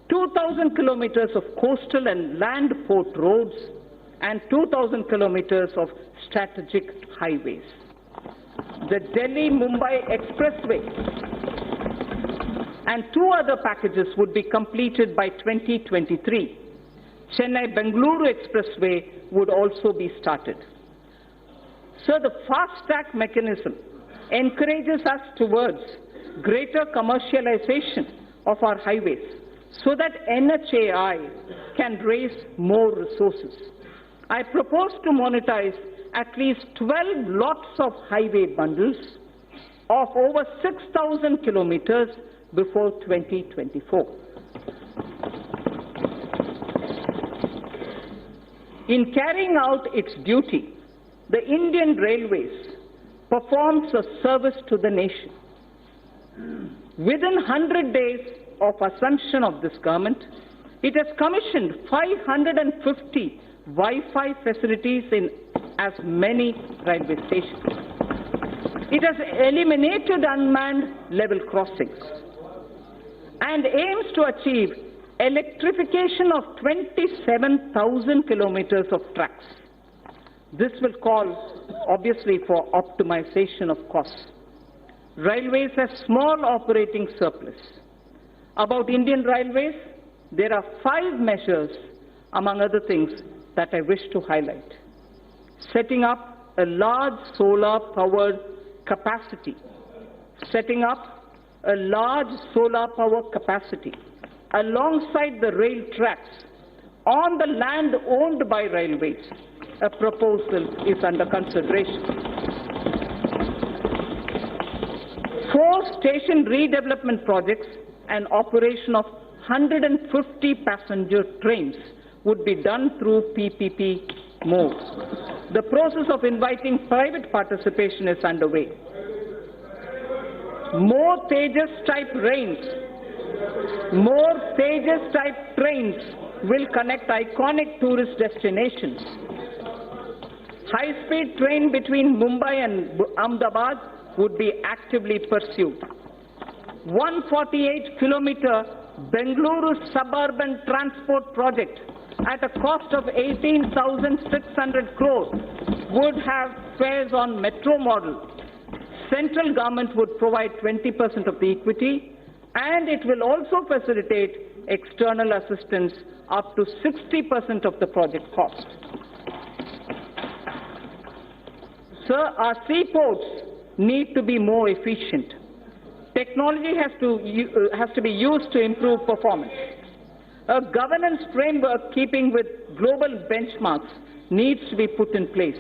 2,000 kilometers of coastal and land port roads, and 2,000 kilometers of strategic highways. The Delhi-Mumbai Expressway and 2 other packages would be completed by 2023. Chennai-Bengaluru Expressway would also be started. So the fast-track mechanism encourages us towards greater commercialization of our highways so that NHAI can raise more resources. I propose to monetize at least 12 lots of highway bundles of over 6,000 kilometers before 2024. In carrying out its duty, the Indian Railways performs a service to the nation. Within 100 days of assumption of this government, it has commissioned 550 Wi-Fi facilities in as many railway stations. It has eliminated unmanned level crossings and aims to achieve electrification of 27,000 kilometers of tracks. This will call, obviously, for optimization of costs. Railways have small operating surplus. About Indian Railways, there are 5 measures, among other things, that I wish to highlight. Setting up a large solar-powered capacity. Setting up a large solar power capacity alongside the rail tracks on the land owned by railways. A proposal is under consideration. 4 station redevelopment projects and operation of 150 passenger trains would be done through PPP mode. The process of inviting private participation is underway. More Tejas-type trains will connect iconic tourist destinations. High-speed train between Mumbai and Ahmedabad would be actively pursued. 148-kilometer Bengaluru suburban transport project at a cost of 18,600 crore would have fares on metro model. Central government would provide 20% of the equity, and it will also facilitate external assistance up to 60% of the project cost. Sir, our seaports need to be more efficient. Technology has to be used to improve performance. A governance framework keeping with global benchmarks needs to be put in place.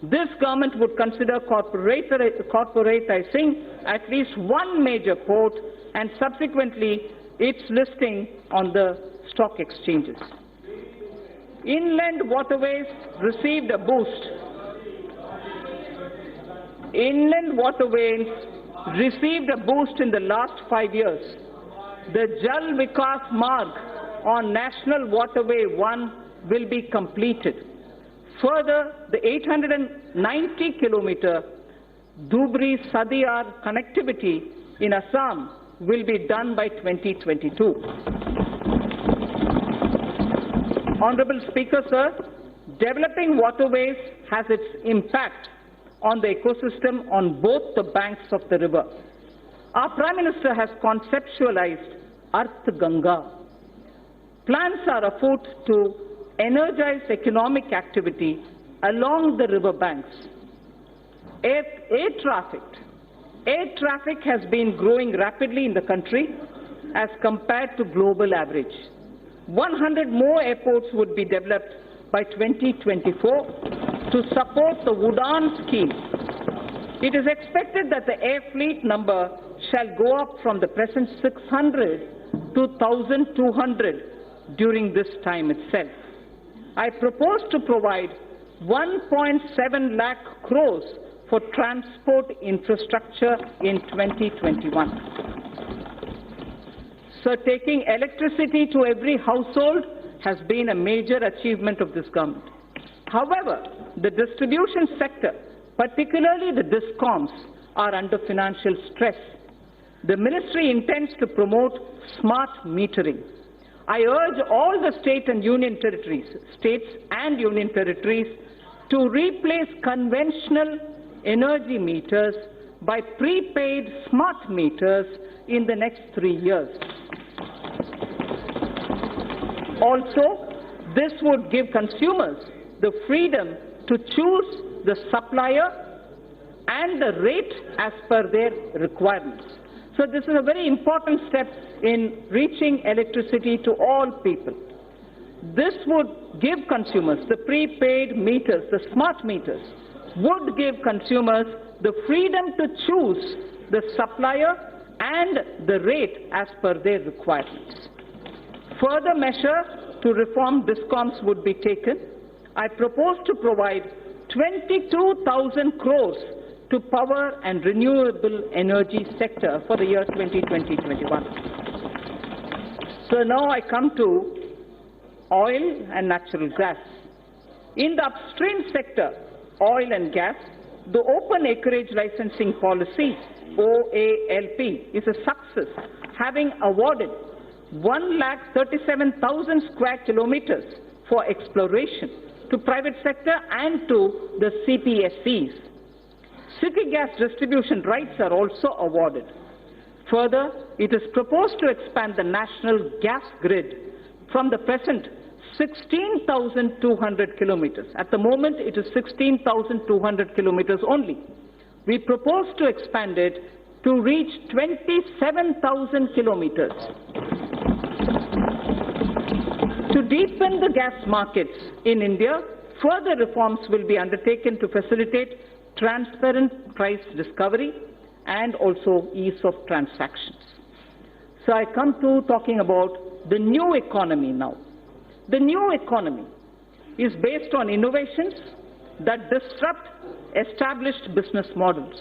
This government would consider corporatizing at least one major port and subsequently its listing on the stock exchanges. Inland waterways received a boost. Inland waterways received a boost in the last 5 years. The Jal Vikas Marg on National Waterway 1 will be completed. Further, the 890-kilometer Dhubri-Sadiyar connectivity in Assam will be done by 2022. Honorable Speaker, sir, developing waterways has its impact on the ecosystem on both the banks of the river. Our Prime Minister has conceptualized Arth Ganga. Plans are afoot to energize economic activity along the river banks. Air traffic has been growing rapidly in the country as compared to global average. 100 more airports would be developed by 2024 to support the Udaan scheme. It is expected that the air fleet number shall go up from the present 600 to 1,200 during this time itself. I propose to provide 1.7 lakh crores for transport infrastructure in 2021. So taking electricity to every household has been a major achievement of this government. However, the distribution sector, particularly the DISCOMs, are under financial stress. The ministry intends to promote smart metering. I urge all the states and union territories to replace conventional energy meters by prepaid smart meters in the next 3 years. Also, this would give consumers the freedom to choose the supplier and the rate as per their requirements. So this is a very important step in reaching electricity to all people. This would give consumers, the prepaid meters, the smart meters, would give consumers the freedom to choose the supplier and the rate as per their requirements. Further measures to reform DISCOMs would be taken. I propose to provide 22,000 crores to power and renewable energy sector for the year 2020-21. So now I come to oil and natural gas. In the upstream sector, oil and gas, the open acreage licensing policy, OALP, is a success, having awarded 137,000 square kilometers for exploration to private sector and to the CPSCs. City gas distribution rights are also awarded. Further, it is proposed to expand the national gas grid from the present 16,200 kilometers. At the moment, it is 16,200 kilometers only. We propose to expand it to reach 27,000 kilometers. To deepen the gas markets in India, further reforms will be undertaken to facilitate transparent price discovery and also ease of transactions. So I come to talking about the new economy now. The new economy is based on innovations that disrupt established business models.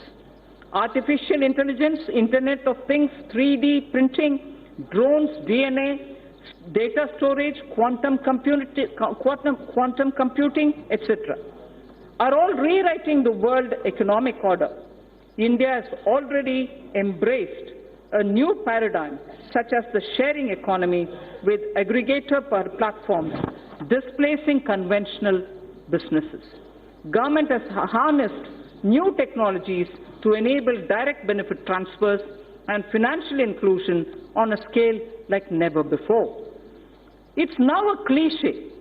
Artificial intelligence, Internet of Things, 3D printing, drones, DNA, data storage, quantum computing, etc. are all rewriting the world economic order. India has already embraced a new paradigm such as the sharing economy with aggregator platforms displacing conventional businesses. Government has harnessed new technologies to enable direct benefit transfers and financial inclusion on a scale like never before. It's now a cliche,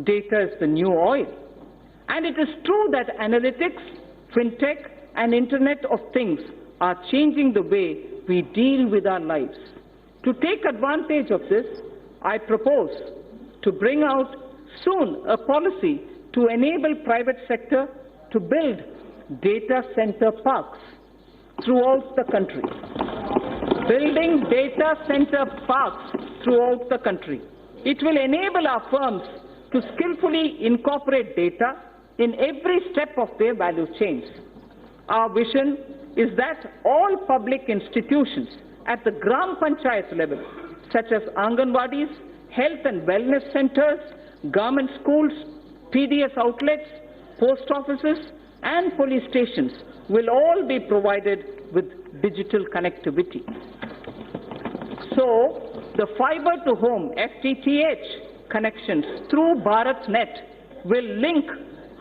data is the new oil. And it is true that analytics, fintech, and Internet of Things are changing the way we deal with our lives. To take advantage of this, I propose to bring out soon a policy to enable private sector to build data center parks throughout the country. Building data center parks throughout the country. It will enable our firms to skillfully incorporate data in every step of their value chains. Our vision is that all public institutions at the Gram Panchayat level, such as Anganwadis, health and wellness centers, government schools, PDS outlets, post offices, and police stations will all be provided with digital connectivity. So, the fiber to home FTTH connections through BharatNet will link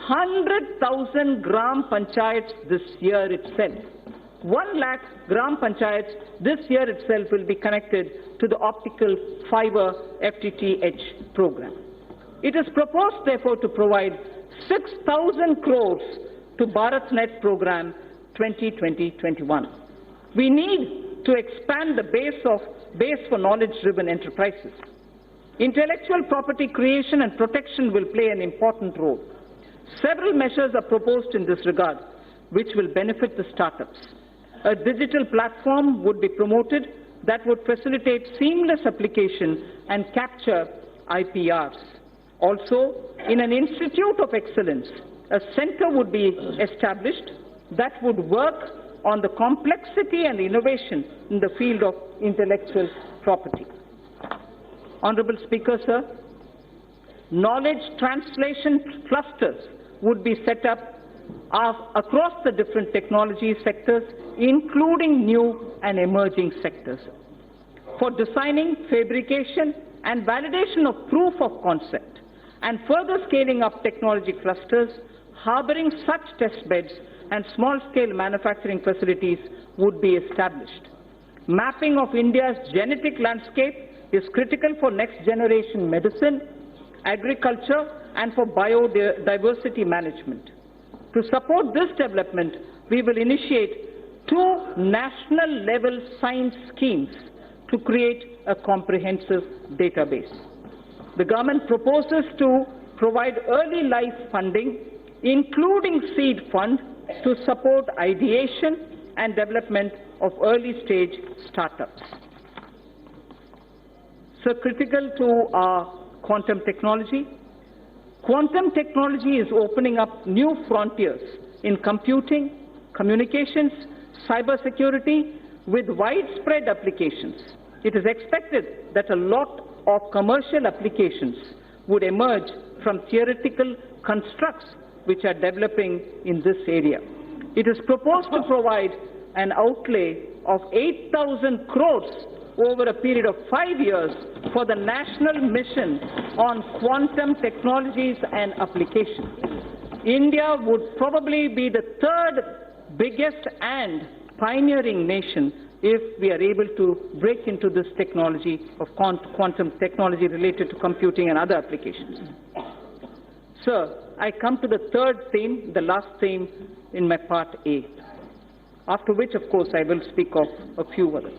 100,000 Gram Panchayats this year itself. 1 lakh Gram Panchayats this year itself will be connected to the optical fiber FTTH program. It is proposed, therefore, to provide 6,000 crores to BharatNet program 2020-21. We need to expand the base for knowledge-driven enterprises. Intellectual property creation and protection will play an important role. Several measures are proposed in this regard, which will benefit the startups. A digital platform would be promoted that would facilitate seamless application and capture IPRs. Also, in an institute of excellence, a center would be established that would work on the complexity and innovation in the field of intellectual property. Honorable Speaker, sir, knowledge translation clusters would be set up across the different technology sectors, including new and emerging sectors. For designing, fabrication, and validation of proof of concept, and further scaling up technology clusters harboring such test beds and small-scale manufacturing facilities would be established. Mapping of India's genetic landscape is critical for next-generation medicine, agriculture, and for biodiversity management. To support this development, we will initiate 2 national-level science schemes to create a comprehensive database. The government proposes to provide early life funding, including seed fund, to support ideation and development of early-stage startups. So critical to our quantum technology. Quantum technology is opening up new frontiers in computing, communications, cybersecurity, with widespread applications. It is expected that a lot of commercial applications would emerge from theoretical constructs which are developing in this area. It is proposed to provide an outlay of 8,000 crores over a period of 5 years for the national mission on quantum technologies and applications. India would probably be the 3rd biggest and pioneering nation if we are able to break into this technology of quantum technology related to computing and other applications. Sir, I come to the 3rd theme, the last theme in my part A, after which, of course, I will speak of a few others.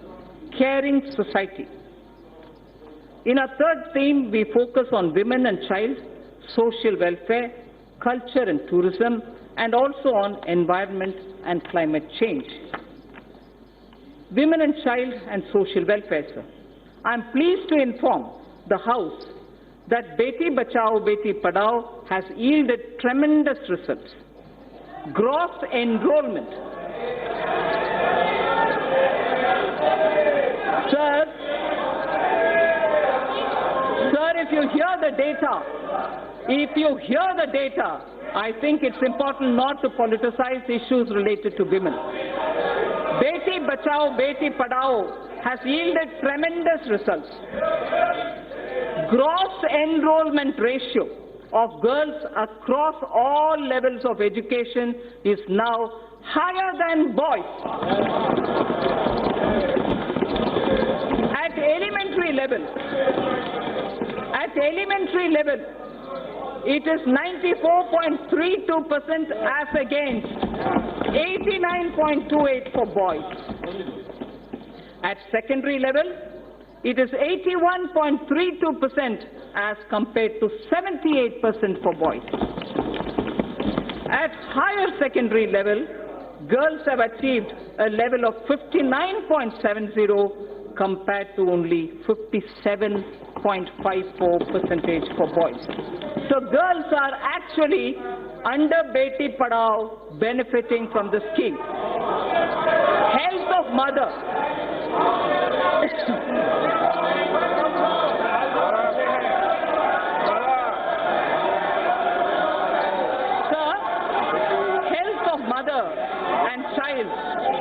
Caring society. In our 3rd theme, we focus on women and child, social welfare, culture and tourism, and also on environment and climate change. Women and child and social welfare, sir. I am pleased to inform the House that Beti Bachao, Beti Padhao has yielded tremendous results. Gross enrollment. Sir, if you hear the data, I think it's important not to politicize issues related to women. Beti Bachao, Beti Padhao has yielded tremendous results. Gross enrollment ratio of girls across all levels of education is now higher than boys. At elementary level, it is 94.32% as against 89.28% for boys. At secondary level, it is 81.32% as compared to 78% for boys. At higher secondary level, girls have achieved a level of 59.70% compared to only 57.54% for boys. So girls are actually, under Beti Padhao, benefiting from the scheme. Health of mother. Sir, health of mother and child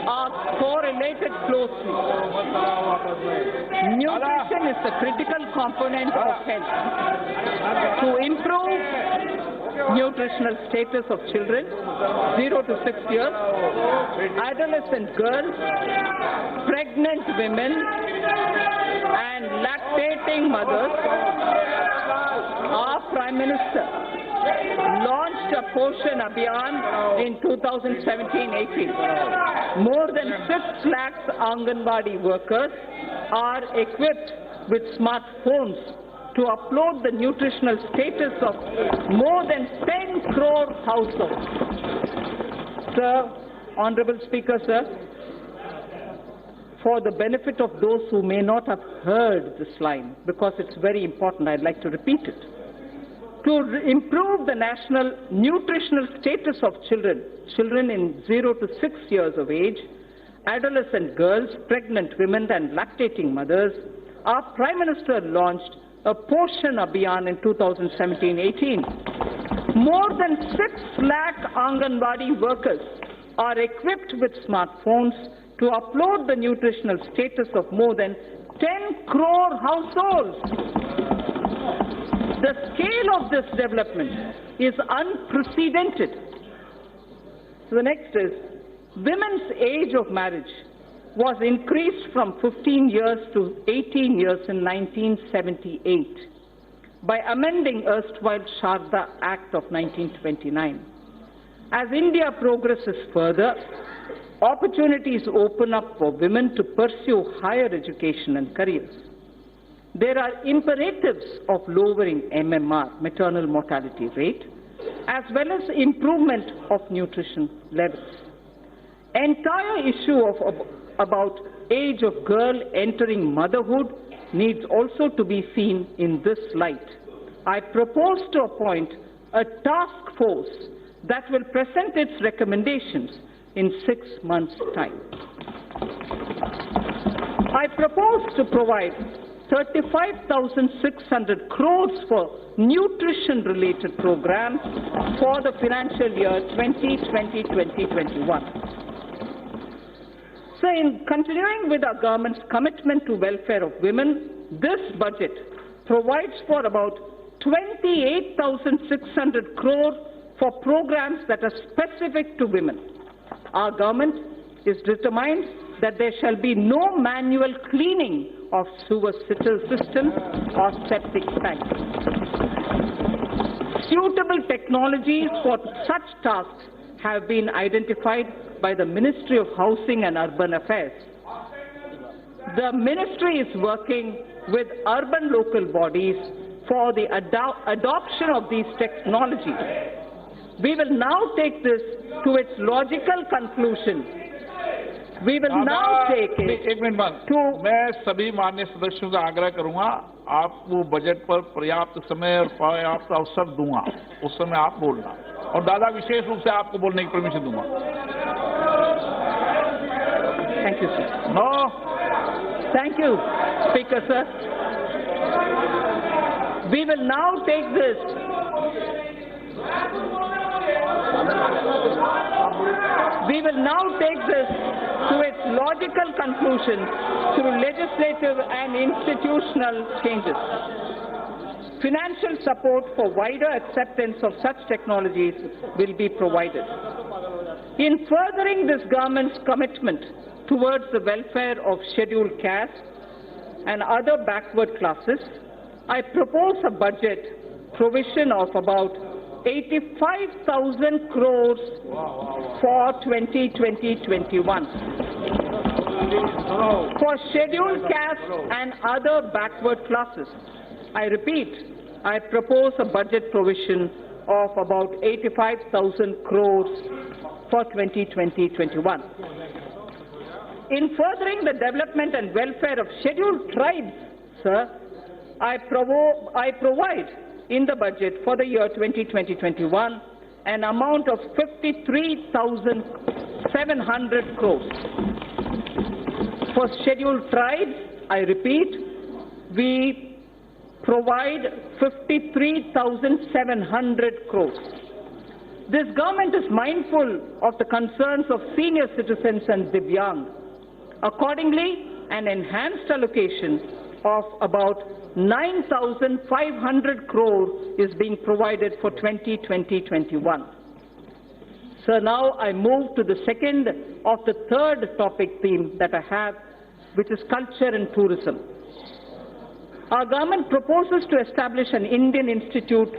are correlated closely. Nutrition is a critical component of health. To improve nutritional status of children 0 to 6 years, adolescent girls, pregnant women, and lactating mothers, our Prime Minister launched a Poshan Abhiyan in 2017-18. More than 6 lakhs Anganwadi workers are equipped with smartphones to upload the nutritional status of more than 10 crore households. Sir, Honorable Speaker, sir, for the benefit of those who may not have heard this line, because it's very important, I'd like to repeat it. To improve the national nutritional status of children in 0 to 6 years of age, adolescent girls, pregnant women and lactating mothers, our Prime Minister launched a Poshan Abhiyan in 2017-18. More than 6 lakh Anganwadi workers are equipped with smartphones to upload the nutritional status of more than 10 crore households. The scale of this development is unprecedented. So the next is, women's age of marriage was increased from 15 years to 18 years in 1978 by amending erstwhile Sharda Act of 1929. As India progresses further, opportunities open up for women to pursue higher education and careers. There are imperatives of lowering MMR, maternal mortality rate, as well as improvement of nutrition levels. Entire issue about age of girl entering motherhood needs also to be seen in this light. I propose to appoint a task force that will present its recommendations in 6 months' time. I propose to provide 35,600 crores for nutrition-related programs for the financial year 2020-2021. So in continuing with our government's commitment to welfare of women, this budget provides for about 28,600 crore for programs that are specific to women. Our government is determined that there shall be no manual cleaning of sewer systems or septic tanks. Suitable technologies for such tasks have been identified by the Ministry of Housing and Urban Affairs. The Ministry is working with urban local bodies for the adoption of these technologies. We will now take this to its logical conclusion. We will now take it एक minute बाद मैं सभी माननीय सदस्यों से आग्रह करूंगा, आपको बजट पर पर्याप्त समय और पर्याप्त अवसर दूंगा, उस समय आप बोलना, और दादा विशेष रूप से आपको बोलने की परमिशन दूंगा। Thank you, sir. No. Thank you, Speaker, sir. We will now take this. We will now take this to its logical conclusion through legislative and institutional changes. Financial support for wider acceptance of such technologies will be provided. In furthering this government's commitment towards the welfare of scheduled castes and other backward classes, I propose a budget provision of about 85,000 crores for 2020-21 for scheduled castes and other backward classes. I repeat, I propose a budget provision of about 85,000 crores for 2020-21. In furthering the development and welfare of scheduled tribes, sir, I provide in the budget for the year 2020-21 an amount of 53,700 crores. For scheduled tribes, I repeat, we provide 53,700 crores. This government is mindful of the concerns of senior citizens and Divyang. Accordingly, an enhanced allocation of about 9,500 crore is being provided for 2020-21. So now I move to the second of the third topic theme that I have, which is culture and tourism. Our government proposes to establish an Indian Institute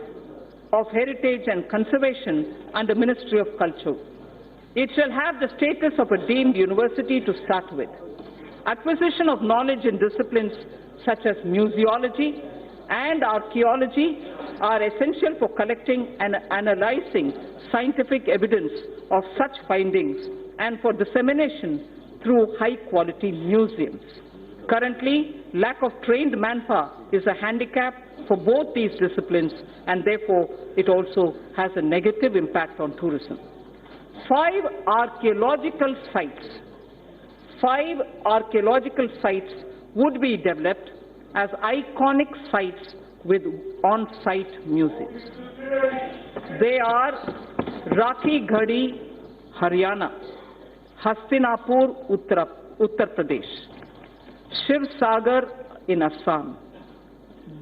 of Heritage and Conservation under Ministry of Culture. It shall have the status of a deemed university to start with. Acquisition of knowledge in disciplines such as museology and archaeology are essential for collecting and analyzing scientific evidence of such findings and for dissemination through high-quality museums. Currently, lack of trained manpower is a handicap for both these disciplines, and therefore it also has a negative impact on tourism. 5 archaeological sites would be developed as iconic sites with on-site music. They are Rakhi Ghadi, Haryana; Hastinapur, Uttar Pradesh; Shiv Sagar in Assam;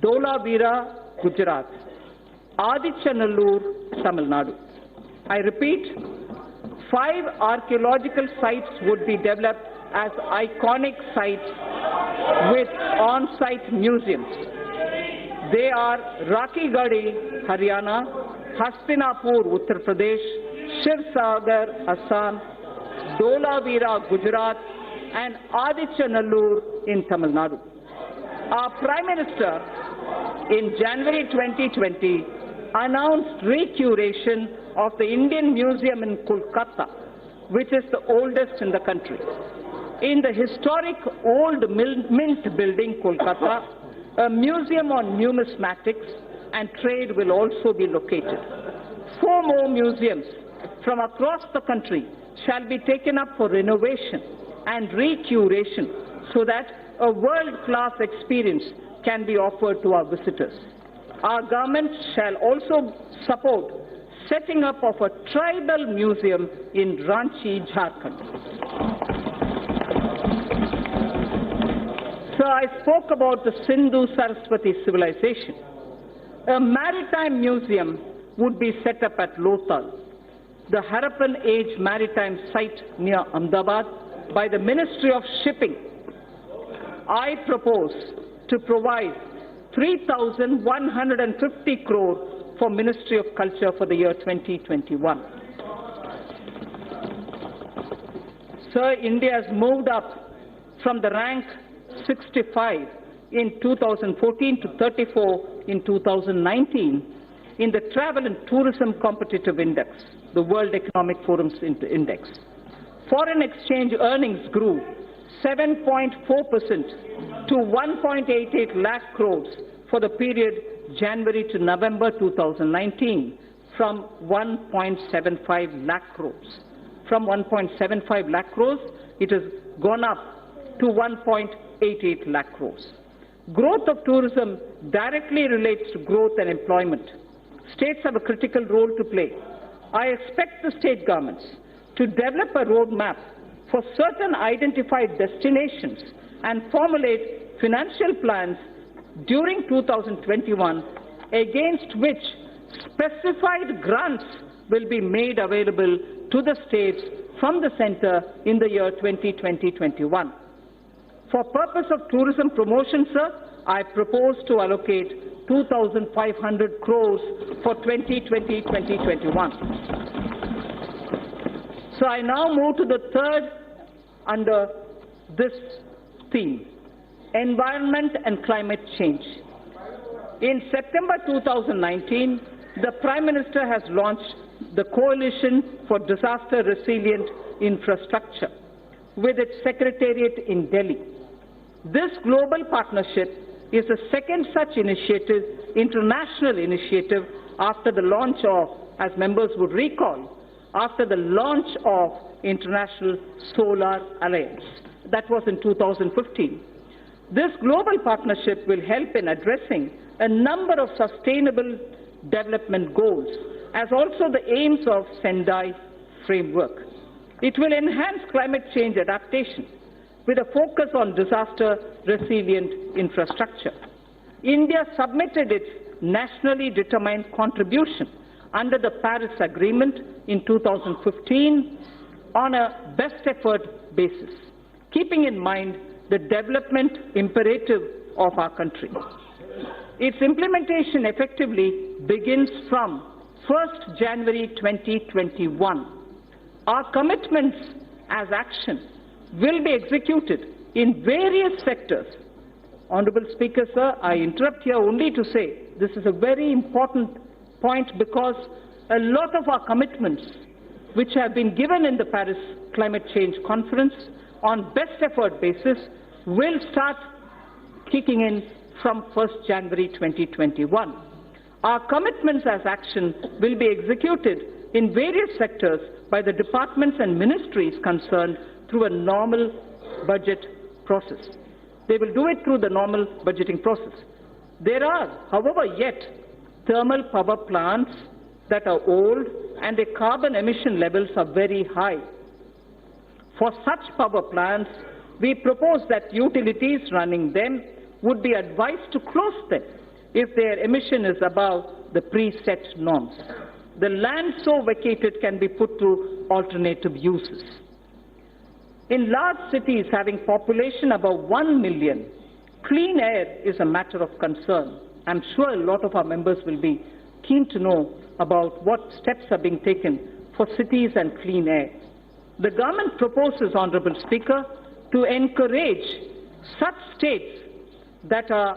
Dholavira Gujarat, Adichanallur, Tamil Nadu. I repeat, 5 archaeological sites would be developed as iconic sites with on-site museums. They are Rakhigarhi, Haryana, Hastinapur, Uttar Pradesh, Shivsagar, Assam, Dholavira, Gujarat, and Adichanallur in Tamil Nadu. Our Prime Minister in January 2020 announced recuration of the Indian Museum in Kolkata, which is the oldest in the country. In the historic old Mint building, Kolkata, a museum on numismatics and trade will also be located. 4 more museums from across the country shall be taken up for renovation and recuration so that a world-class experience can be offered to our visitors. Our government shall also support setting up of a tribal museum in Ranchi, Jharkhand. So I spoke about the Sindhu-Saraswati civilization. A maritime museum would be set up at Lothal, the Harappan Age maritime site near Ahmedabad, by the Ministry of Shipping. I propose to provide 3,150 crore for Ministry of Culture for the year 2021. Sir, India has moved up from the rank 65 in 2014 to 34 in 2019 in the Travel and Tourism Competitive Index, the World Economic Forum's index. Foreign exchange earnings grew 7.4% to 1.88 lakh crores for the period January to November 2019 from 1.75 lakh crores. From 1.75 lakh crores, it has gone up to 1.88 lakh crores. Growth of tourism directly relates to growth and employment. States have a critical role to play. I expect the state governments to develop a roadmap for certain identified destinations and formulate financial plans during 2021 against which specified grants will be made available to the states from the centre in the year 2020-21. For purpose of tourism promotion, sir, I propose to allocate 2,500 crores for 2020-2021. So I now move to the third under this theme, environment and climate change. In September 2019, the Prime Minister has launched the Coalition for Disaster Resilient Infrastructure with its secretariat in Delhi. This global partnership is the second such initiative, international initiative, after the launch of, as members would recall, after the launch of International Solar Alliance. That was in 2015. This global partnership will help in addressing a number of sustainable development goals, as also the aims of Sendai framework. It will enhance climate change adaptation with a focus on disaster-resilient infrastructure. India submitted its nationally determined contribution under the Paris Agreement in 2015 on a best effort basis, keeping in mind the development imperative of our country. Its implementation effectively begins from 1st January 2021. Our commitments as action will be executed in various sectors. Honourable Speaker, sir, I interrupt here only to say this is a very important point because a lot of our commitments which have been given in the Paris Climate Change Conference on best effort basis will start kicking in from 1st January 2021. Our commitments as action will be executed in various sectors by the departments and ministries concerned through a normal budget process. They will do it through the normal budgeting process. There are, however, yet thermal power plants that are old and their carbon emission levels are very high. For such power plants, we propose that utilities running them would be advised to close them if their emission is above the preset norms. The land so vacated can be put to alternative uses. In large cities having population above 1 million, clean air is a matter of concern. I'm sure a lot of our members will be keen to know about what steps are being taken for cities and clean air. The government proposes, Honourable Speaker, to encourage such states that are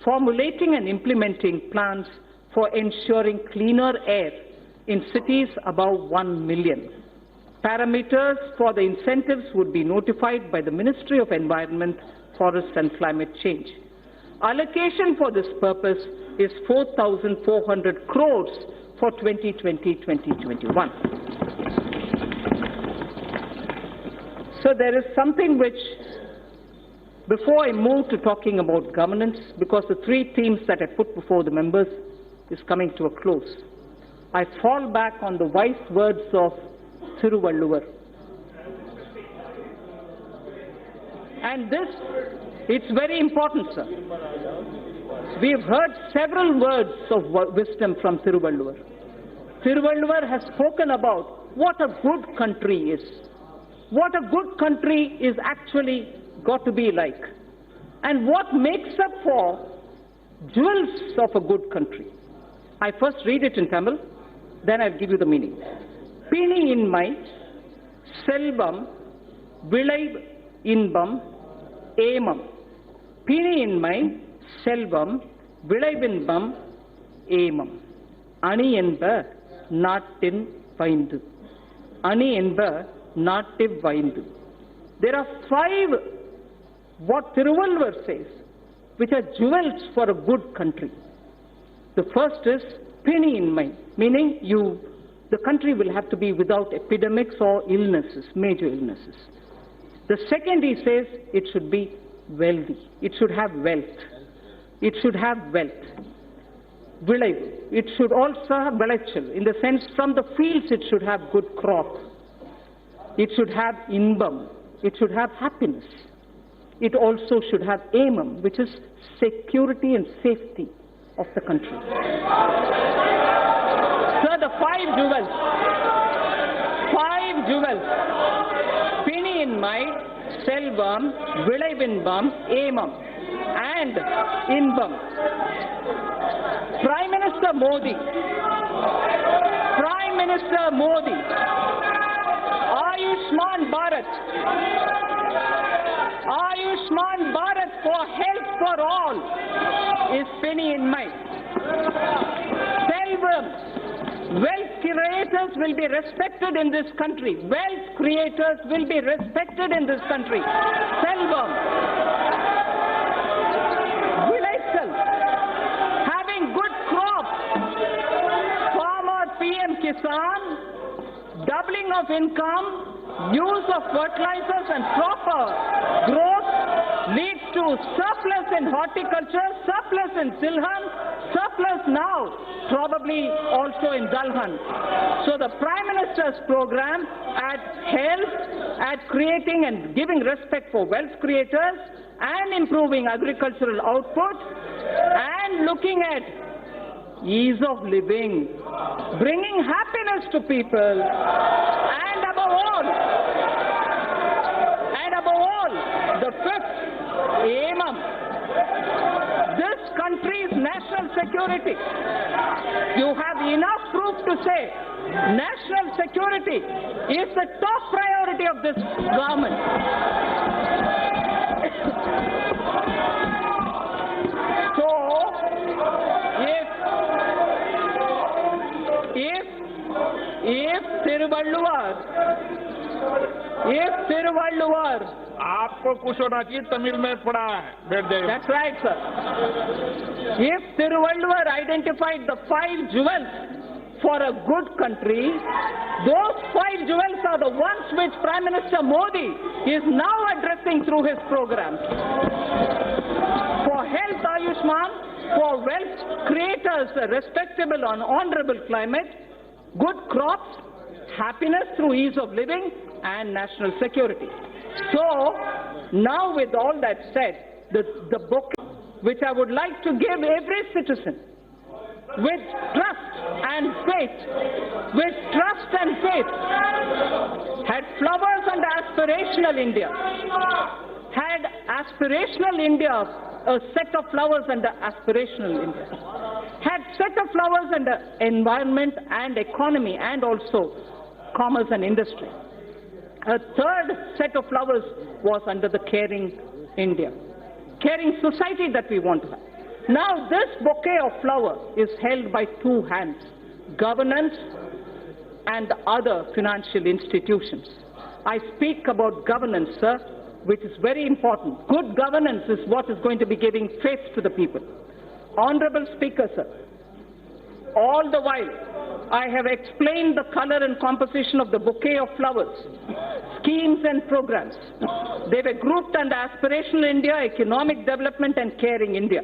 formulating and implementing plans for ensuring cleaner air in cities above 1 million. Parameters for the incentives would be notified by the Ministry of Environment, Forests and Climate Change. Allocation for this purpose is 4,400 crores for 2020-2021. So there is something which, before I move to talking about governance, because the three themes that I put before the members is coming to a close, I fall back on the wise words of Thiruvalluvar. And this, it's very important, sir. We've heard several words of wisdom from Thiruvalluvar. Thiruvalluvar has spoken about what a good country is. What a good country is actually got to be like. And what makes up for jewels of a good country. I first read it in Tamil, then I'll give you the meaning. Pini inmai, selvam, vilai inbam, emam. Pini inmai, selvam, vilai inbam, emam. Ani enba, nattin vaindu. Ani enba, nattiv vaindu. There are 5, what Thiruvalluvar says, which are jewels for a good country. The first is pini inmai, meaning the country will have to be without epidemics or illnesses, major illnesses. The second, he says, it should be wealthy. It should have wealth. It should have wealth. Vilai. It should also have vilachal. In the sense, from the fields, it should have good crop. It should have inbam. It should have happiness. It also should have emam, which is security and safety of the country. So the 5 jewels. 5 jewels. Pini inmai, selvam, vilai inbam, emam, and inbam. Prime Minister Modi, Ayushman Bharat for health for all is penny in mind. Selvam, wealth creators will be respected in this country. Wealth creators will be respected in this country. Selvam. Vilaichal, having good crops. Farmer PM Kisan, doubling of income, use of fertilizers and proper growth leads to surplus in horticulture, surplus in Silhan, surplus now, probably also in Dalhan. So the Prime Minister's program at health, at creating and giving respect for wealth creators and improving agricultural output and looking at ease of living, bringing happiness to people, and above all, the fifth, emam, this country's national security. You have enough proof to say national security is the top priority of this government. So, if Thiruvalluvar, आपको कुछ होना चाहिए, तमिल में पढ़ा है, बैठ जाइए. That's right, sir. If Thiruvalluvar identified the 5 jewels for a good country, those 5 jewels are the ones which Prime Minister Modi is now addressing through his program. For health, Ayushman, for wealth creators, a respectable and honorable climate, good crops, happiness through ease of living, and national security. So, now with all that said, the book, which I would like to give every citizen with trust and faith, had flowers and aspirational India, had aspirational India, a set of flowers under aspirational India, had set of flowers under environment and economy and also commerce and industry. A third set of flowers was under the caring India, caring society that we want to have. Now this bouquet of flower is held by two hands, governance and other financial institutions. I speak about governance, sir, which is very important. Good governance is what is going to be giving faith to the people. Honorable Speaker, sir, all the while I have explained the color and composition of the bouquet of flowers, schemes and programs. They were grouped under aspirational India, economic development and caring India.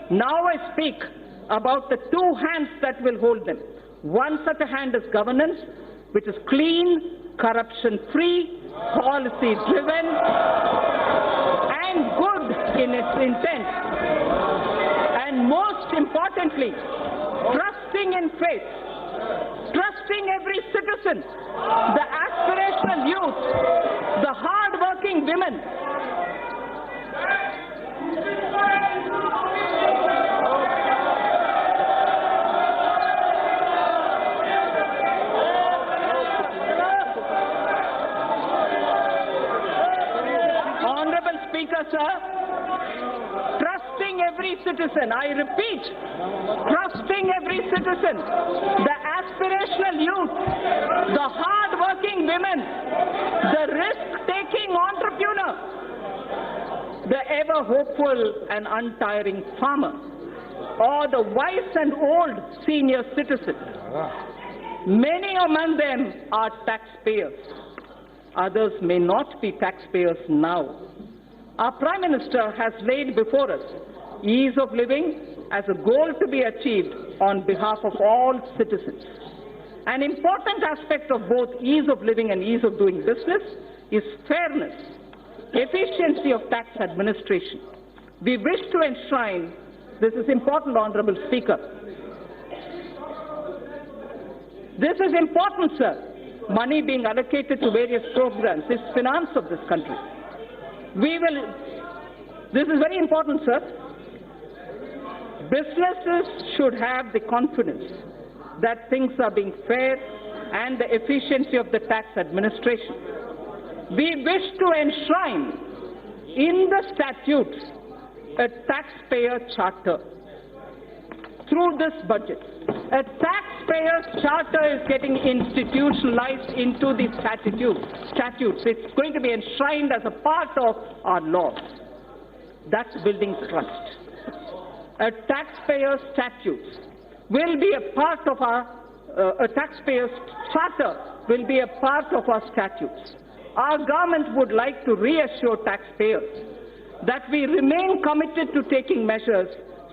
Now I speak about the two hands that will hold them. One such a hand is governance, which is clean, corruption-free, policy-driven, and good in its intent. And most importantly, trusting in faith, trusting every citizen, the aspirational youth, the hard-working women. Honorable Speaker, sir, trusting every citizen, I repeat, trusting every citizen, the aspirational youth, the hard-working women, the risk-taking entrepreneur, the ever-hopeful and untiring farmer, or the wise and old senior citizen. Many among them are taxpayers. Others may not be taxpayers now. Our Prime Minister has laid before us ease of living as a goal to be achieved on behalf of all citizens. An important aspect of both ease of living and ease of doing business is fairness, efficiency of tax administration. We wish to enshrine, this is important, Honorable Speaker. This is important, sir. Money being allocated to various programs is finance of this country. This is very important, sir. Businesses should have the confidence that things are being fair and the efficiency of the tax administration. We wish to enshrine in the statutes a taxpayer charter. Through this budget, a taxpayer charter is getting institutionalized into the statutes. It's going to be enshrined as a part of our laws. That's building trust. A taxpayer statutes will be a part of a taxpayer charter will be a part of our statutes. Our government would like to reassure taxpayers that we remain committed to taking measures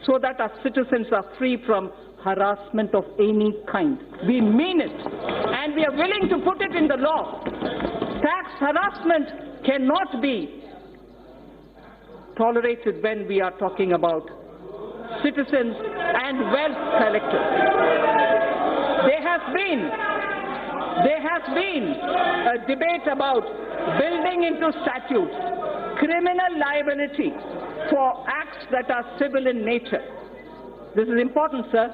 so that our citizens are free from harassment of any kind. We mean it, and we are willing to put it in the law. Tax harassment cannot be tolerated when we are talking about citizens and wealth collectors. There has been a debate about building into statutes criminal liability for acts that are civil in nature. This is important, sir.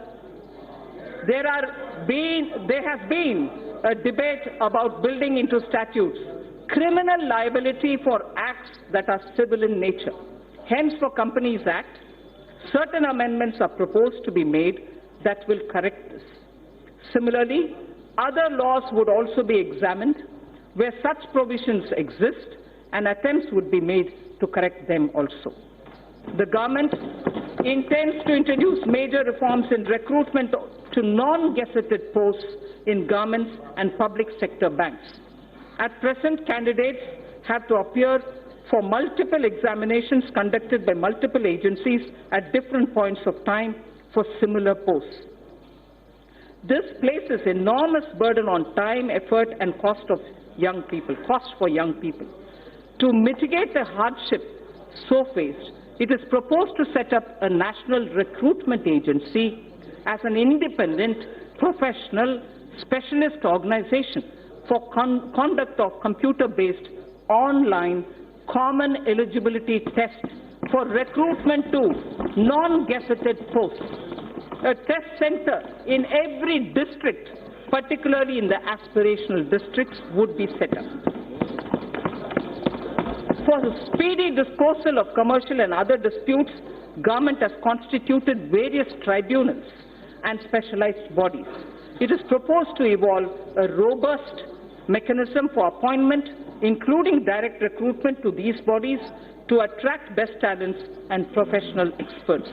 There has been a debate about building into statutes criminal liability for acts that are civil in nature. Hence, for Companies Act, certain amendments are proposed to be made that will correct this. Similarly, other laws would also be examined where such provisions exist, and attempts would be made to correct them also. The government intends to introduce major reforms in recruitment to non-gazetted posts in governments and public sector banks. At present, candidates have to appear for multiple examinations conducted by multiple agencies at different points of time for similar posts. This places enormous burden on time, effort, and cost for young people. To mitigate the hardship so faced, It is proposed to set up a national recruitment agency as an independent, professional, specialist organization for conduct of computer-based online common eligibility tests for recruitment to non-gazetted posts. A test center in every district, particularly in the aspirational districts, would be set up. For the speedy disposal of commercial and other disputes, government has constituted various tribunals and specialized bodies. It is proposed to evolve a robust mechanism for appointment, including direct recruitment to these bodies, to attract best talents and professional experts.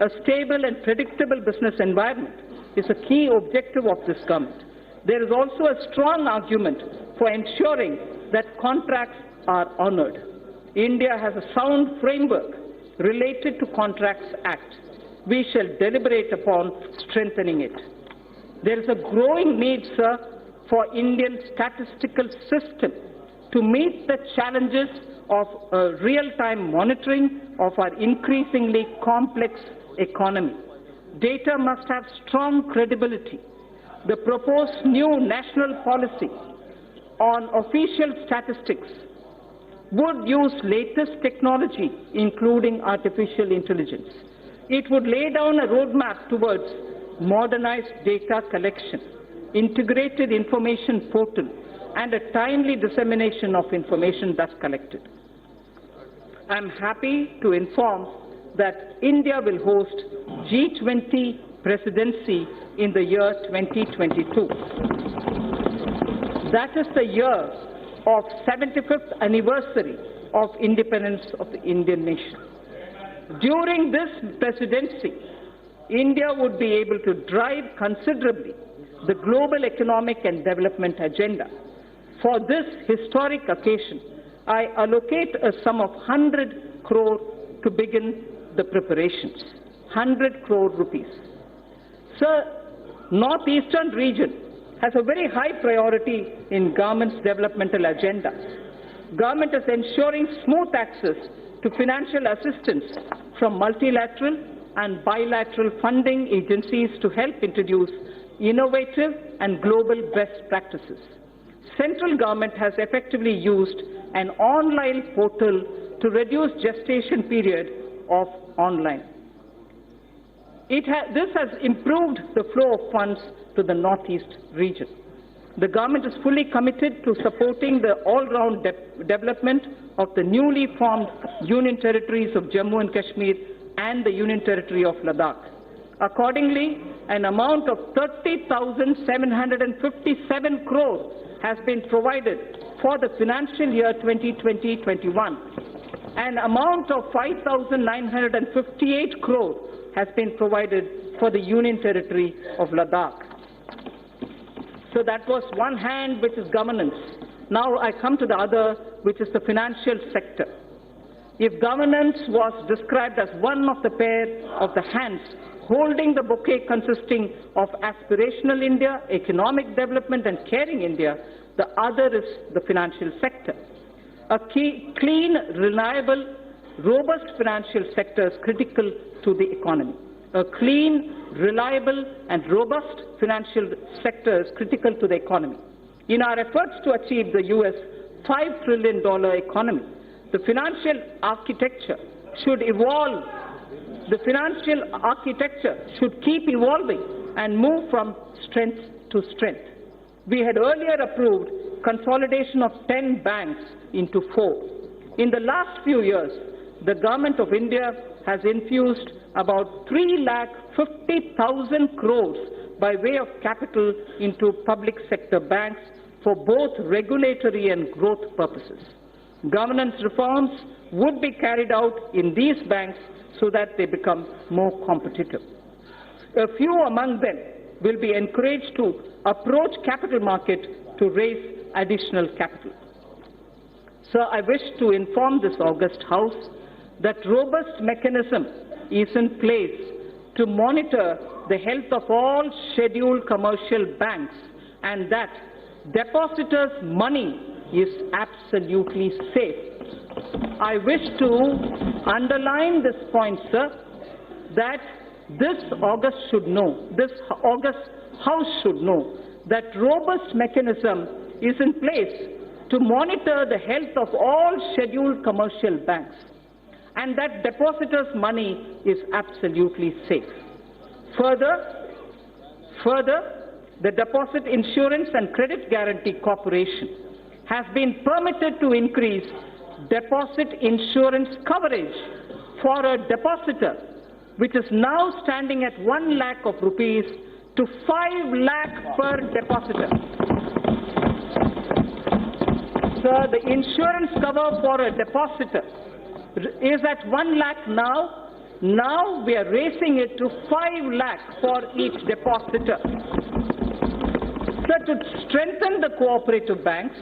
A stable and predictable business environment is a key objective of this government. There is also a strong argument for ensuring that contracts are honored. India has a sound framework related to Contracts Act. We shall deliberate upon strengthening it. There is a growing need, sir, for Indian statistical system to meet the challenges of real-time monitoring of our increasingly complex economy. Data must have strong credibility. The proposed new national policy on official statistics would use latest technology, including artificial intelligence. It would lay down a roadmap towards modernized data collection, integrated information portal, and a timely dissemination of information thus collected. I am happy to inform that India will host G20 presidency in the year 2022. That is the year of 75th anniversary of independence of the Indian nation. During this presidency, India would be able to drive considerably the global economic and development agenda. For this historic occasion, I allocate a sum of 100 crore to begin the preparations. 100 crore rupees. Sir, northeastern region has a very high priority in government's developmental agenda. Government is ensuring smooth access to financial assistance from multilateral and bilateral funding agencies to help introduce innovative and global best practices. Central government has effectively used an online portal to reduce gestation period of online. This has improved the flow of funds to the northeast region. The government is fully committed to supporting the all-round development of the newly formed Union Territories of Jammu and Kashmir and the Union Territory of Ladakh. Accordingly, an amount of 30,757 crore has been provided for the financial year 2020-21. An amount of 5,958 crore has been provided for the Union Territory of Ladakh. So that was one hand, which is governance. Now I come to the other, which is the financial sector. If governance was described as one of the pair of the hands holding the bouquet consisting of aspirational India, economic development and caring India, the other is the financial sector. A clean, reliable, robust financial sector is critical to the economy. A clean, reliable and robust financial sector is critical to the economy. In our efforts to achieve the US $5 trillion economy, the financial architecture should evolve. The financial architecture should keep evolving and move from strength to strength. We had earlier approved consolidation of 10 banks into 4. In the last few years, the Government of India has infused about 3,50,000 crores by way of capital into public sector banks for both regulatory and growth purposes. Governance reforms would be carried out in these banks so that they become more competitive. A few among them will be encouraged to approach capital market to raise additional capital. Sir, I wish to inform this august House that robust mechanism is in place to monitor the health of all scheduled commercial banks and that depositors' money is absolutely safe. I wish to underline this point, sir, that this August House should know that robust mechanism is in place to monitor the health of all scheduled commercial banks, and that depositors' money is absolutely safe. Further, the Deposit Insurance and Credit Guarantee Corporation has been permitted to increase deposit insurance coverage for a depositor, which is now standing at 1 lakh of rupees to 5 lakh per depositor. Sir, the insurance cover for a depositor is at 1 lakh now. Now we are raising it to 5 lakh for each depositor. Sir, to strengthen the cooperative banks,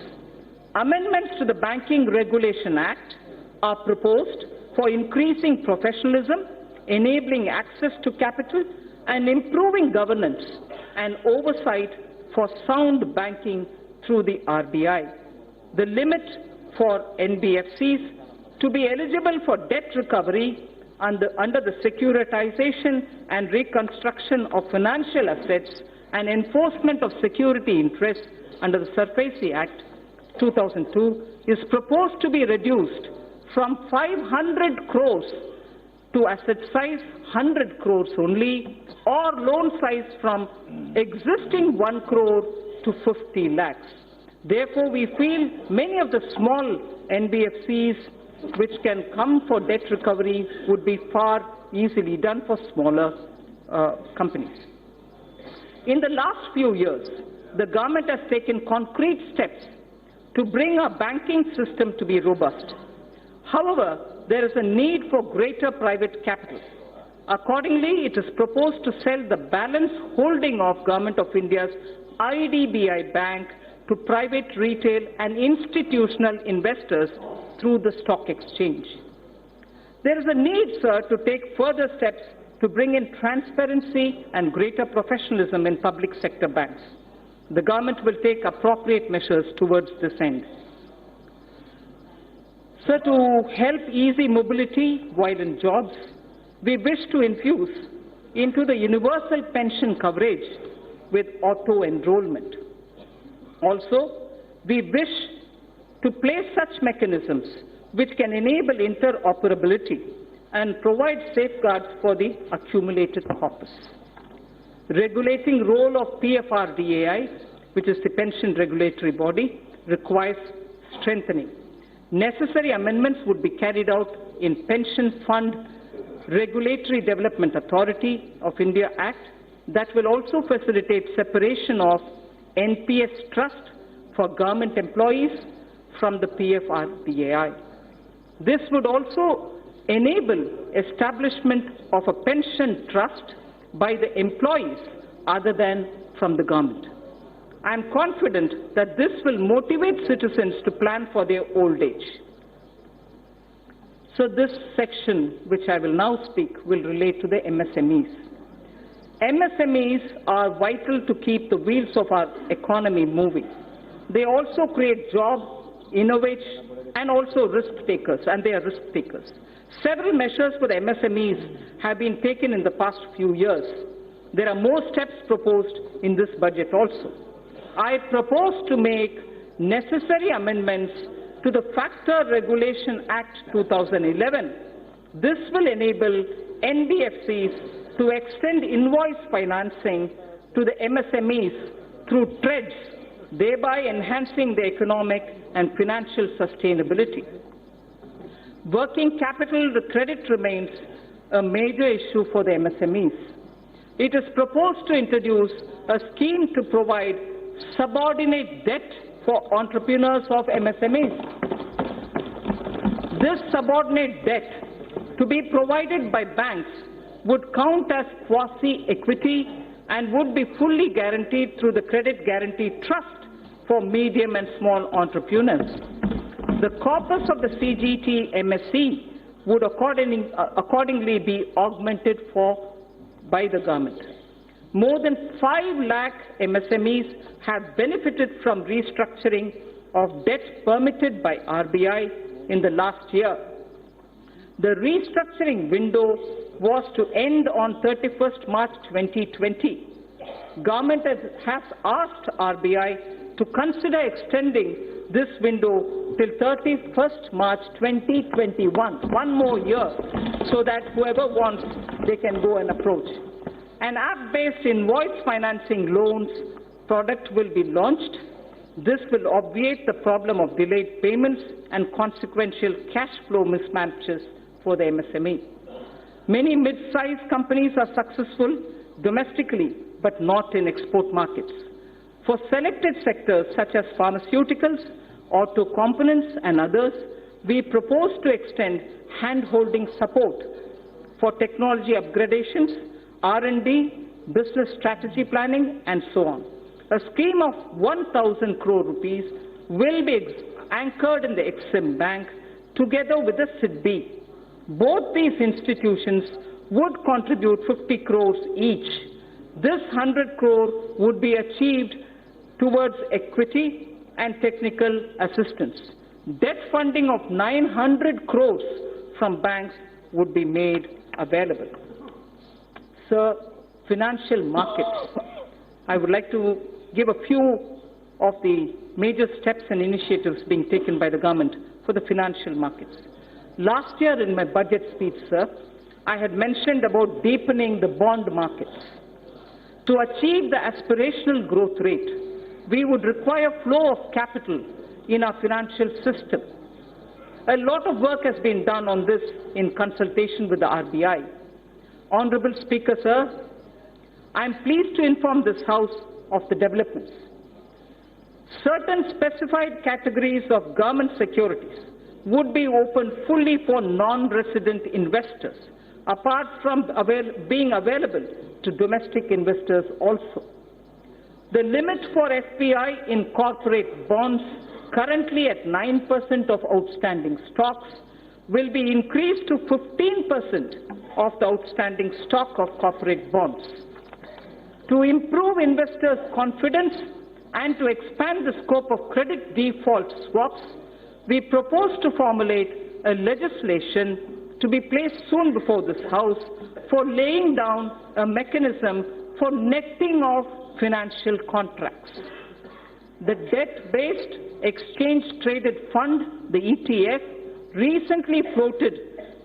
amendments to the Banking Regulation Act are proposed for increasing professionalism, enabling access to capital, and improving governance and oversight for sound banking through the RBI. The limit for NBFCs to be eligible for debt recovery under the Securitization and Reconstruction of Financial Assets and Enforcement of Security Interests under the SARFAESI Act 2002 is proposed to be reduced from 500 crores to asset size 100 crores only, or loan size from existing 1 crore to 50 lakhs. Therefore, we feel many of the small NBFCs which can come for debt recovery would be far easily done for smaller companies. In the last few years, the government has taken concrete steps to bring our banking system to be robust. However, there is a need for greater private capital. Accordingly, it is proposed to sell the balance holding of Government of India's IDBI Bank to private, retail and institutional investors through the stock exchange. There is a need, sir, to take further steps to bring in transparency and greater professionalism in public sector banks. The government will take appropriate measures towards this end. Sir, to help easy mobility while in jobs, we wish to infuse into the universal pension coverage with auto-enrollment. Also, we wish to place such mechanisms which can enable interoperability and provide safeguards for the accumulated corpus. Regulating role of PFRDAI, which is the pension regulatory body, requires strengthening. Necessary amendments would be carried out in Pension Fund Regulatory Development Authority of India Act that will also facilitate separation of NPS trust for government employees from the PFRDAI. This would also enable establishment of a pension trust by the employees other than from the government. I am confident that this will motivate citizens to plan for their old age. So this section, which I will now speak, will relate to the MSMEs. MSMEs are vital to keep the wheels of our economy moving. They also create jobs, innovate, and also risk takers, and they are risk takers. Several measures for the MSMEs have been taken in the past few years. There are more steps proposed in this budget also. I propose to make necessary amendments to the Factor Regulation Act 2011. This will enable NBFCs to extend invoice financing to the MSMEs through TREDS, thereby enhancing the economic and financial sustainability. Working capital credit remains a major issue for the MSMEs. It is proposed to introduce a scheme to provide subordinate debt for entrepreneurs of MSMEs. This subordinate debt to be provided by banks would count as quasi-equity and would be fully guaranteed through the Credit Guarantee Trust for medium and small entrepreneurs. The corpus of the CGT MSE would accordingly be augmented by the government. More than 5 lakh MSMEs have benefited from restructuring of debt permitted by RBI in the last year, The restructuring window was to end on 31st March 2020. Government has asked RBI to consider extending this window till 31st March 2021, one more year, so that whoever wants, they can go and approach. An app-based invoice financing loans product will be launched. This will obviate the problem of delayed payments and consequential cash flow mismatches for the MSME. Many mid-sized companies are successful domestically, but not in export markets. For selected sectors such as pharmaceuticals, auto components and others, we propose to extend hand-holding support for technology upgradations, R&D, business strategy planning, and so on. A scheme of 1,000 crore rupees will be anchored in the Exim Bank together with the SIDBI. Both these institutions would contribute 50 crores each. This 100 crore would be achieved towards equity and technical assistance. Debt funding of 900 crores from banks would be made available. Sir, financial markets. I would like to give a few of the major steps and initiatives being taken by the government for the financial markets. Last year in my budget speech, sir, I had mentioned about deepening the bond markets. To achieve the aspirational growth rate, we would require flow of capital in our financial system. A lot of work has been done on this in consultation with the RBI. Honorable Speaker, sir, I am pleased to inform this House of the developments. Certain specified categories of government securities would be open fully for non-resident investors, apart from being available to domestic investors also. The limit for FPI in corporate bonds, currently at 9% of outstanding stocks, will be increased to 15% of the outstanding stock of corporate bonds. To improve investors' confidence and to expand the scope of credit default swaps, we propose to formulate a legislation to be placed soon before this House for laying down a mechanism for netting of financial contracts. The debt-based exchange-traded fund, the ETF, recently floated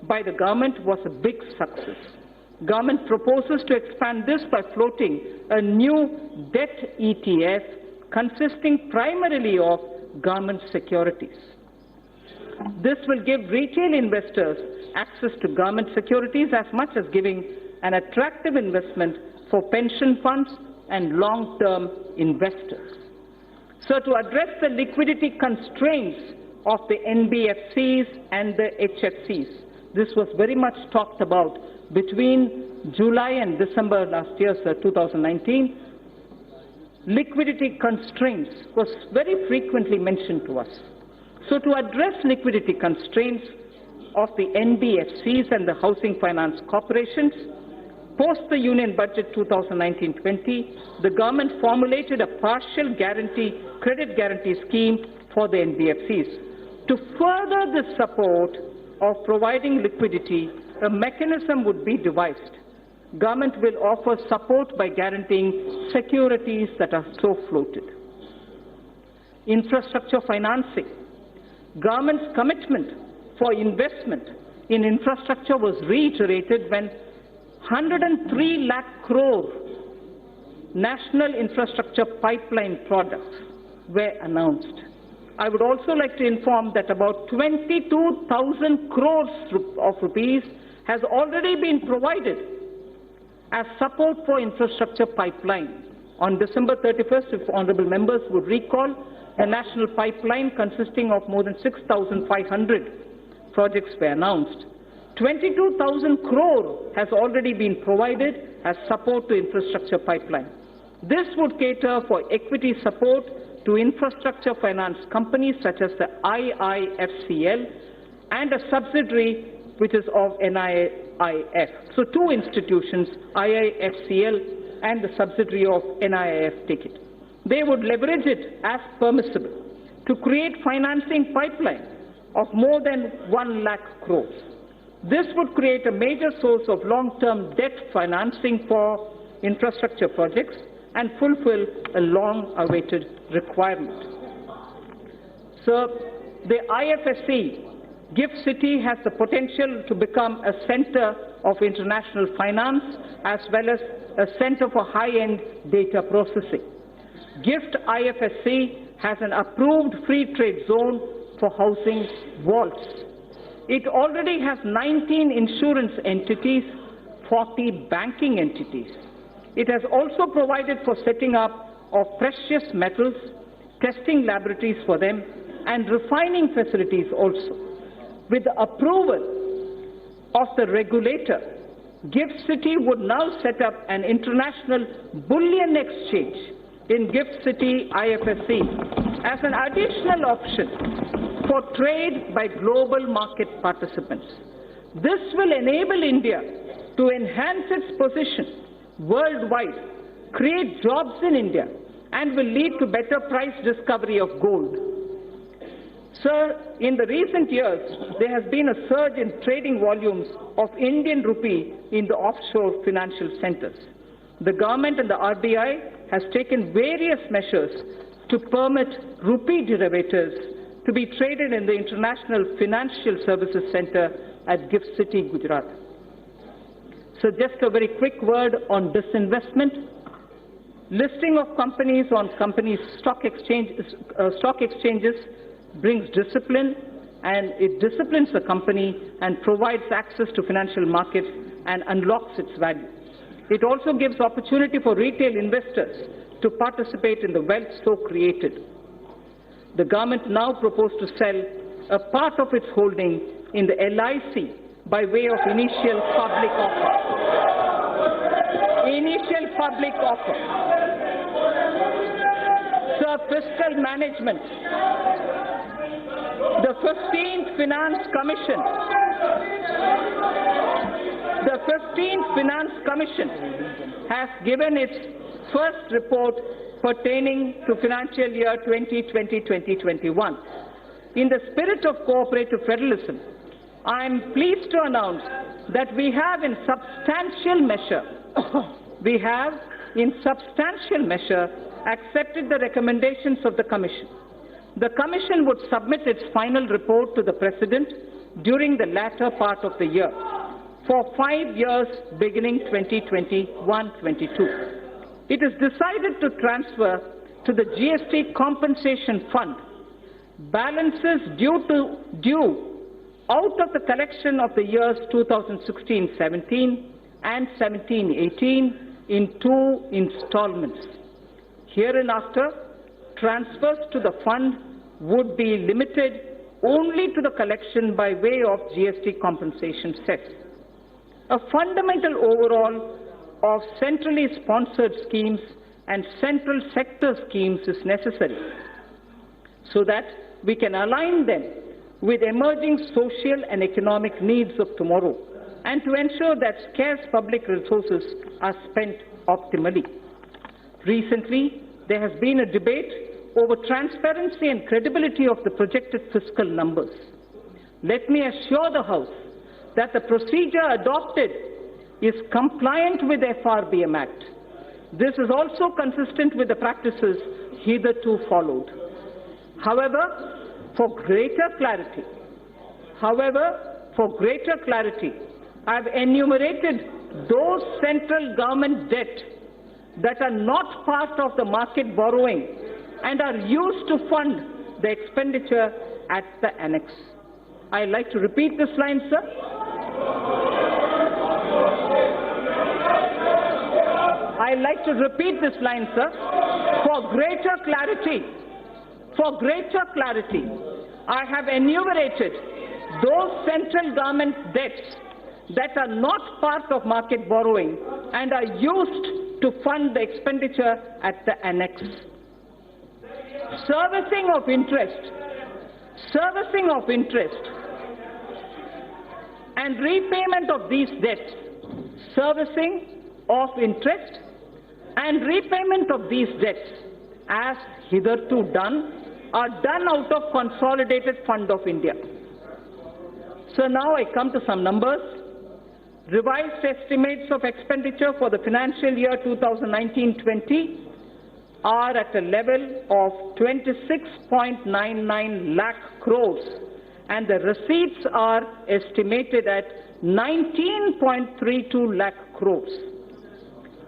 by the government was a big success. Government proposes to expand this by floating a new debt ETF consisting primarily of government securities. This will give retail investors access to government securities as much as giving an attractive investment for pension funds and long-term investors. So to address the liquidity constraints of the NBFCs and the HFCs, this was very much talked about between July and December last year, sir, 2019. Liquidity constraints was very frequently mentioned to us. So to address liquidity constraints of the NBFCs and the housing finance corporations, post the Union Budget 2019-20, the government formulated a partial credit guarantee scheme for the NBFCs. To further the support of providing liquidity, a mechanism would be devised. Government will offer support by guaranteeing securities that are so floated. Infrastructure financing. Government's commitment for investment in infrastructure was reiterated when 103 lakh crore national infrastructure pipeline products were announced. I would also like to inform that about 22,000 crores of rupees has already been provided as support for infrastructure pipeline. On December 31st, if honourable members would recall, a national pipeline consisting of more than 6,500 projects were announced. 22,000 crore has already been provided as support to infrastructure pipeline. This would cater for equity support to infrastructure finance companies such as the IIFCL and a subsidiary which is of NIIF. So two institutions, IIFCL and the subsidiary of NIIF, take it. They would leverage it as permissible to create financing pipeline of more than 1 lakh crores. This would create a major source of long-term debt financing for infrastructure projects and fulfill a long-awaited requirement. So, the IFSC GIFT City has the potential to become a center of international finance as well as a center for high-end data processing. GIFT IFSC has an approved free trade zone for housing vaults. It already has 19 insurance entities, 40 banking entities. It has also provided for setting up of precious metals, testing laboratories for them, and refining facilities also. With the approval of the regulator, GIFT City would now set up an international bullion exchange in GIFT City IFSC as an additional option for trade by global market participants. This will enable India to enhance its position worldwide, create jobs in India, and will lead to better price discovery of gold. Sir, in the recent years, there has been a surge in trading volumes of Indian rupee in the offshore financial centers. The government and the RBI has taken various measures to permit rupee derivatives to be traded in the International Financial Services Center at GIFT City, Gujarat. So just a very quick word on disinvestment. Listing of companies on companies' stock exchanges brings discipline, and it disciplines the company and provides access to financial markets and unlocks its value. It also gives opportunity for retail investors to participate in the wealth so created. The government now proposes to sell a part of its holding in the LIC by way of initial public offer. Initial public offer. So, fiscal management. The 15th Finance Commission. The 15th Finance Commission has given its first report pertaining to financial year 2020-2021. In the spirit of cooperative federalism, I am pleased to announce that we have in substantial measure accepted the recommendations of the Commission. The Commission would submit its final report to the President during the latter part of the year for 5 years beginning 2021-22. It is decided to transfer to the GST Compensation Fund balances due out of the collection of the years 2016-17 and 17-18 in 2 installments. Hereinafter, transfers to the fund would be limited only to the collection by way of GST compensation cess. A fundamental overhaul of centrally sponsored schemes and central sector schemes is necessary so that we can align them with emerging social and economic needs of tomorrow and to ensure that scarce public resources are spent optimally. Recently, there has been a debate over transparency and credibility of the projected fiscal numbers. Let me assure the House that the procedure adopted is compliant with the FRBM Act. This is also consistent with the practices hitherto followed. However, for greater clarity, I have enumerated those central government debt that are not part of the market borrowing and are used to fund the expenditure at the annex. I'd like to repeat this line, sir. I'd like to repeat this line, sir. For greater clarity, I have enumerated those central government debts that are not part of market borrowing and are used to fund the expenditure at the annex. Servicing of interest and repayment of these debts, as hitherto done, are done out of Consolidated Fund of India. So now I come to some numbers. Revised estimates of expenditure for the financial year 2019-20 are at a level of 26.99 lakh crores, and the receipts are estimated at 19.32 lakh crores.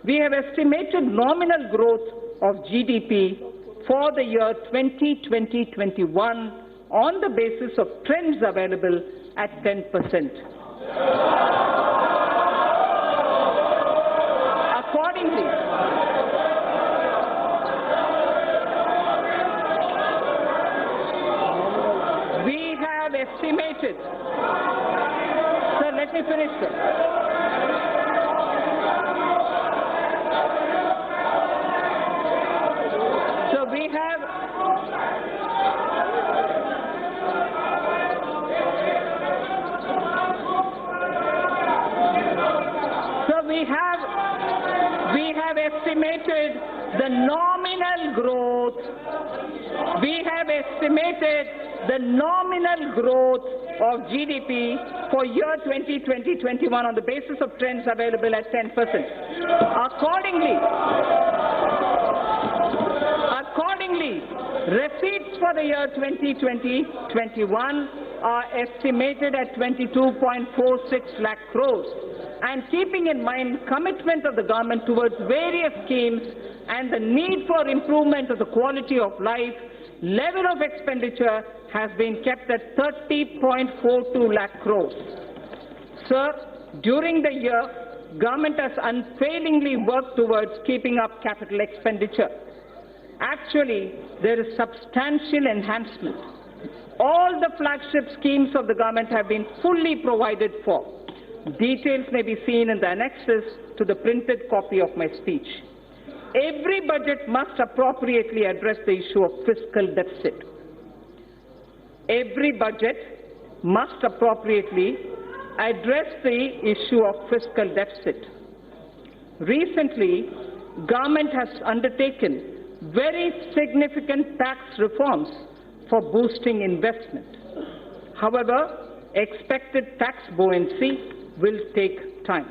We have estimated nominal growth of GDP for the year 2020-21 on the basis of trends available at 10%. Accordingly, we have estimated, sir, let me finish, sir. So we have estimated the nominal growth. We have estimated the nominal growth of GDP for year 2020-21 on the basis of trends available at 10%. Accordingly, receipts for the year 2020-21 are estimated at 22.46 lakh crores. And keeping in mind commitment of the government towards various schemes and the need for improvement of the quality of life, level of expenditure has been kept at 30.42 lakh crores. Sir, during the year, government has unfailingly worked towards keeping up capital expenditure. Actually, there is substantial enhancement. All the flagship schemes of the government have been fully provided for. Details may be seen in the annexes to the printed copy of my speech. Every budget must appropriately address the issue of fiscal deficit. Every budget must appropriately address the issue of fiscal deficit. Recently, government has undertaken very significant tax reforms for boosting investment. However, expected tax buoyancy will take time.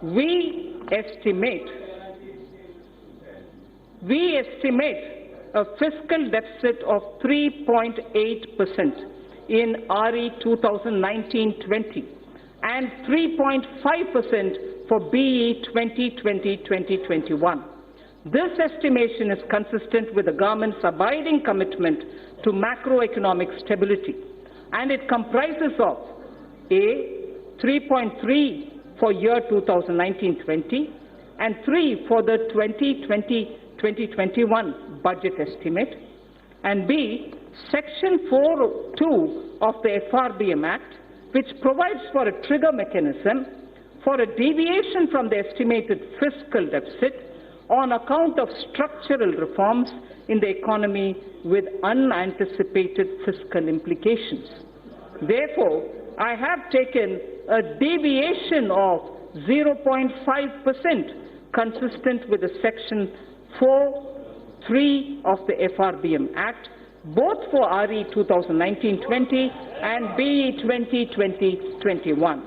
We estimate a fiscal deficit of 3.8% in RE 2019-20 and 3.5% for BE 2020-2021. This estimation is consistent with the government's abiding commitment to macroeconomic stability, and it comprises of A, 3.3 for year 2019-20 and 3 for the 2020-2021 budget estimate, and B, Section 4.2 of the FRBM Act, which provides for a trigger mechanism for a deviation from the estimated fiscal deficit on account of structural reforms in the economy with unanticipated fiscal implications. Therefore, I have taken a deviation of 0.5% consistent with the Section 4.3 of the FRBM Act, both for RE 2019-20 and BE 2020-21.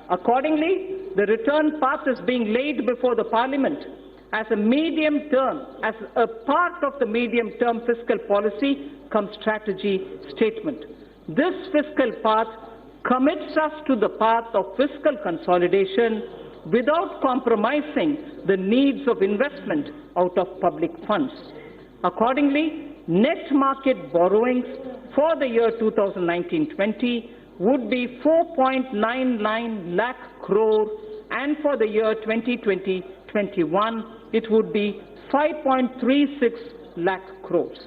Accordingly, the return path is being laid before the Parliament as a part of the medium-term fiscal policy cum strategy statement. This fiscal path commits us to the path of fiscal consolidation without compromising the needs of investment out of public funds. Accordingly, net market borrowings for the year 2019-20 would be 4.99 lakh crore, and for the year 2020-21 it would be 5.36 lakh crores.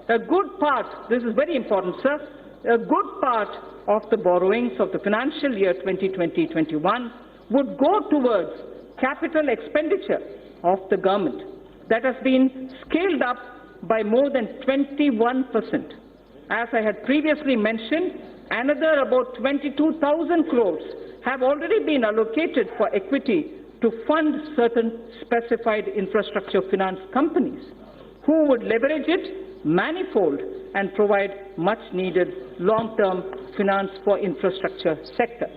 A good part, this is very important, sir, a good part of the borrowings of the financial year 2020-21 would go towards capital expenditure of the government that has been scaled up by more than 21%. As I had previously mentioned, another about 22,000 crores have already been allocated for equity to fund certain specified infrastructure finance companies who would leverage it manifold and provide much needed long-term finance for infrastructure sector.